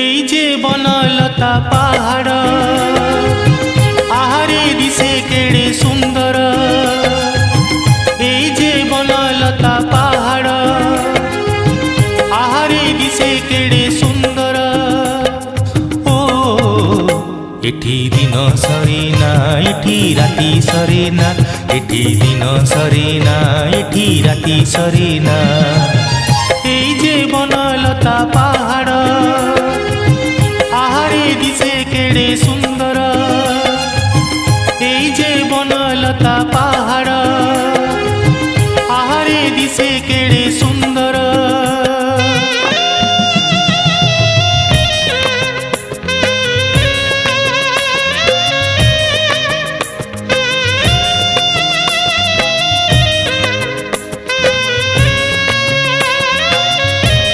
এই যে বনলতা পাহাড় আহারে দিশে কেড়ে সুন্দর। এই যে বনলতা পাহাড় আহারে দিশে কেড়ে সুন্দর। ও এটি দিন সরে না এটি রাতি সরে না, এটি দিন সরে না এটি রাতি সরে না। এই যে বনলতা